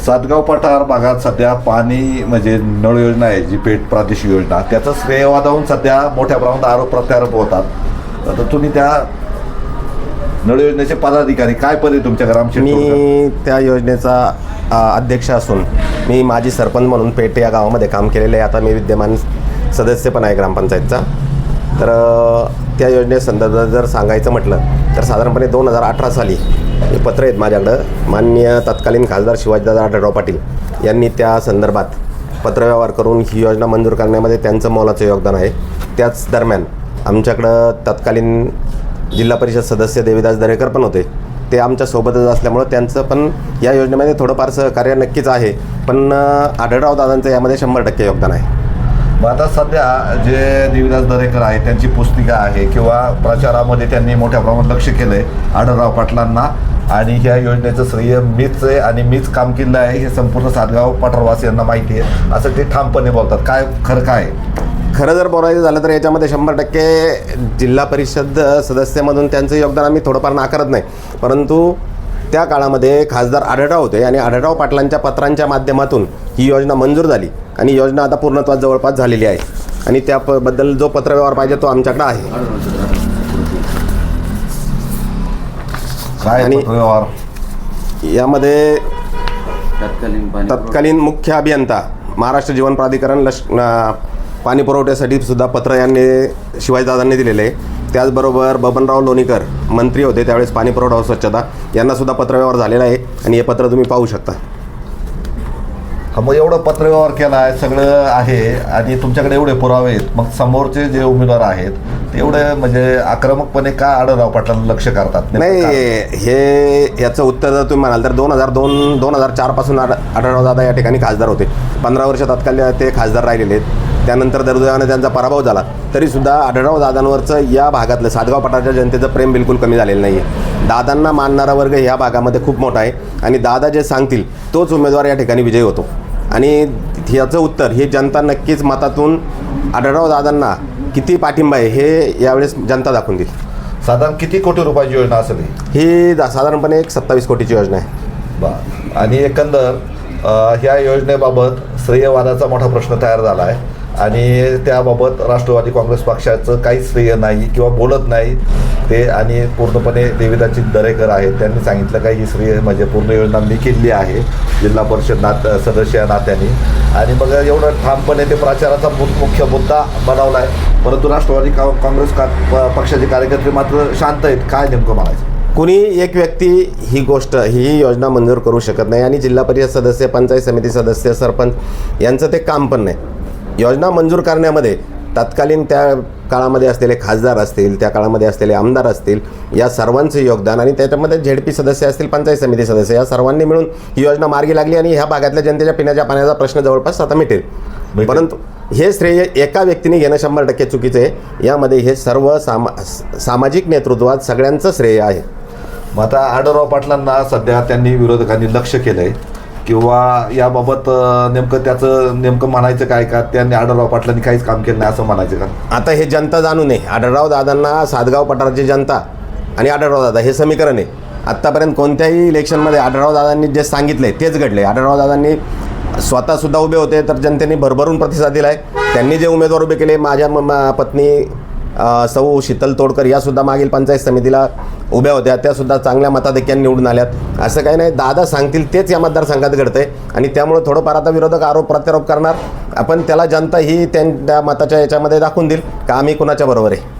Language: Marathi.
सातगाव पठार भागात सध्या पाणी म्हणजे नळ योजना आहे, जी पेट प्रादेशिक योजना, त्याचं श्रेय वादावून सध्या मोठ्या प्रमाणात आरोप प्रत्यारोप होतात. तर तुम्ही त्या नळ योजनेचे पदाधिकारी, काय पद आहे तुमच्या ग्रामसेवक? मी त्या योजनेचा अध्यक्ष असून मी माजी सरपंच म्हणून पेट या गावामध्ये काम केलेलं आहे. आता मी विद्यमान सदस्य पण आहे ग्रामपंचायतचा. तर त्या योजनेसंदर्भात जर सांगायचं म्हटलं तर साधारणपणे 2018 साली हे पत्र आहेत माझ्याकडं. माननीय तत्कालीन खासदार शिवाजीदादा आढळराव पाटील यांनी त्या संदर्भात पत्रव्यवहार करून ही योजना मंजूर करण्यामध्ये त्यांचं मोलाचं योगदान आहे. त्याच दरम्यान आमच्याकडं तत्कालीन जिल्हा परिषद सदस्य देवीदास दरेकर पण होते. ते आमच्यासोबतच असल्यामुळं त्यांचं पण या योजनेमध्ये थोडंफार सहकार्य नक्कीच आहे. पण आढळराव दादांचं यामध्ये 100% योगदान आहे. मग आता सध्या जे देवीदास दरेकर आहे त्यांची पुस्तिका आहे किंवा प्रचारामध्ये त्यांनी मोठ्या प्रमाणात लक्ष केलं आहे आढळराव पाटलांना, आणि ह्या योजनेचं श्रेय मीच आहे आणि मीच काम केलं आहे हे संपूर्ण सातगाव पठारवासियांना माहिती आहे, असं ते ठामपणे बोलतात. काय खरं काय? खरं जर बोलायचं झालं तर याच्यामध्ये 100% जिल्हा परिषद सदस्यामधून त्यांचं योगदान आम्ही थोडंफार नाकारत नाही. परंतु त्या काळामध्ये खासदार आढळराव होते आणि आढळराव पाटलांच्या पत्रांच्या माध्यमातून ही योजना मंजूर झाली आणि योजना आता पूर्णत्वात जवळपास झालेली आहे. आणि त्याबद्दल जो पत्रव्यवहार पाहिजे तो आमच्याकडे आहे. काय पत्रव्यवहार? यामध्ये तत्कालीन मुख्य अभियंता महाराष्ट्र जीवन प्राधिकरण पाणी पुरवठ्यासाठी सुद्धा पत्र यांनी शिवाजीदादांनी दिलेले आहे. त्याचबरोबर बबनराव लोणीकर मंत्री होते त्यावेळेस पाणी पुरवठा व स्वच्छता, यांना सुद्धा पत्रव्यवहार झालेला आहे आणि हे पत्र तुम्ही पाहू शकता. मग एवढं पत्रव्यवहार केला आहे, सगळं आहे आणि तुमच्याकडे एवढे पुरावे आहेत, मग समोरचे जे उमेदवार आहेत ते एवढे म्हणजे आक्रमकपणे का आढळराव पाटलांना लक्ष करतात? नाही, हे याचं उत्तर जर तुम्ही म्हणाल तर 2004 पासून आढळराव दादा या ठिकाणी खासदार होते. 15 वर्ष तत्कालीन ते खासदार राहिलेले आहेत. त्यानंतर दुर्दैवाने त्यांचा पराभव झाला तरीसुद्धा आढळराव दादांवरचं या भागातलं सातगाव पठारच्या जनतेचं प्रेम बिलकुल कमी झालेलं नाही आहे. दादांना मानणारा वर्ग ह्या भागामध्ये खूप मोठा आहे आणि दादा जे सांगतील तोच उमेदवार या ठिकाणी विजयी होतो. आणि याचं उत्तर हे जनता नक्कीच मतातून आढळराव दादांना किती पाठिंबा आहे हे यावेळेस जनता दाखवून देईल. साधारण किती कोटी रुपयाची योजना असेल ही? साधारणपणे एक 27 कोटीची योजना आहे. आणि एकंदर ह्या योजनेबाबत श्रेयवादाचा मोठा प्रश्न तयार झाला आहे आणि त्याबाबत राष्ट्रवादी काँग्रेस पक्षाचं काहीच श्रेय नाही किंवा बोलत नाही ते. आणि पूर्णपणे देवीदास दरेकर आहेत, त्यांनी सांगितलं का ही श्रेय म्हणजे पूर्ण योजना मी केली आहे जिल्हा परिषद सदस्य नात्याने. आणि मग एवढं ठामपणे ते प्रचाराचा मुख्य मुद्दा बनवला आहे. परंतु राष्ट्रवादी काँग्रेस पक्षाचे कार्यकर्ते मात्र शांत आहेत. काय नेमकं म्हणायचं? कुणी एक व्यक्ती ही योजना मंजूर करू शकत नाही आणि जिल्हा परिषद सदस्य, पंचायत समिती सदस्य, सरपंच यांचं ते काम पण नाही. योजना मंजूर करण्यामध्ये तत्कालीन त्या काळामध्ये असलेले खासदार असतील, त्या काळामध्ये असलेले आमदार असतील, या सर्वांचं योगदान आणि त्याच्यामध्ये झेडपी सदस्य असतील, पंचायत समिती सदस्य, या सर्वांनी मिळून ही योजना मार्गी लागली आणि ह्या भागातल्या जनतेच्या पिण्याच्या पाण्याचा प्रश्न जवळपास आता मिटेल. परंतु हे श्रेय एका व्यक्तीने घेणं 100% चुकीचं आहे. यामध्ये हे सर्व सामाजिक नेतृत्वात सगळ्यांचं श्रेय आहे. मग आता आढळराव पाटलांना सध्या त्यांनी विरोधकांनी लक्ष केलं आहे किंवा याबाबत नेमकं म्हणायचं काय का त्यांनी आढळराव पाटलांनी काहीच काम केलं नाही असं म्हणायचं का? आता हे जनता जाणू नये. आढळराव दादांना सातगाव पठाराची जनता आणि आढळराव दादा हे समीकरण आहे. आत्तापर्यंत कोणत्याही इलेक्शनमध्ये आढळराव दादांनी जे सांगितलं तेच घडले. आढळराव दादांनी स्वतःसुद्धा उभे होते तर जनतेने भरभरून प्रतिसाद दिला आहे. त्यांनी जे उमेदवार उभे केले, माझ्या पत्नी सौ शीतल तोडकर यासुद्धा मागील पंचायत समितीला उभ्या होत्या, त्यासुद्धा चांगल्या मताधिक्याने निवडून आल्यात. असं काही नाही, दादा सांगतील तेच या मतदारसंघात घडतंय आणि त्यामुळे थोडंफार आता विरोधक आरोप प्रत्यारोप करणार. आपण त्याला जनता ही त्यांच्या मताच्या याच्यामध्ये दाखवून देईल का आम्ही कुणाच्या बरोबर आहे.